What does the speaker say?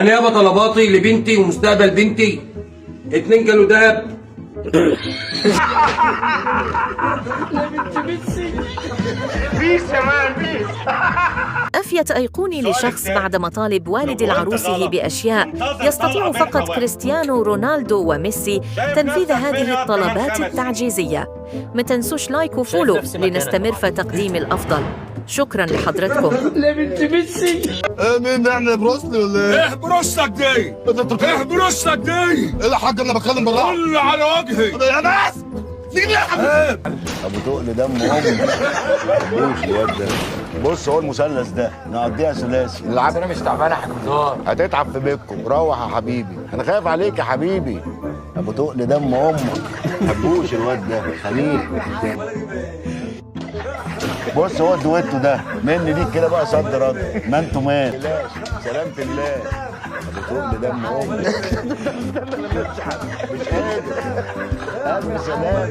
انا يابا طلباتي لبنتي ومستقبل بنتي 2 كيلو دهب. أفيت أيقوني لشخص بعد مطالب والد العروسه بأشياء يستطيع فقط كريستيانو رونالدو وميسي تنفيذ هذه الطلبات التعجيزية. ما تنسوش لايك وفولو لنستمر في تقديم الأفضل. شكرا لحضرتكم. مين يعني بروسلي ولا ايه؟ برصك دي ايه برصك دي؟ ايه يا حاج انا بتكلم بالراحه. قول على وجهي يا ناس سيبني يا حبيبي. ابو تقل دم امي بوش الواد ده. بص هو المثلث ده نقضيها ثلاثي. العب انا مش تعبان يا حاج مزار. هتتعب في بيتكم. روح يا حبيبي انا خايف عليك يا حبيبي. ابو تقل دم امك حبوش الواد ده خليل. بص هو الدويتو ده مني ليك كده بقى صد رد. ما انتوا مان سلامة الله. ابو تقل دم امك مش قادر. الف سلام.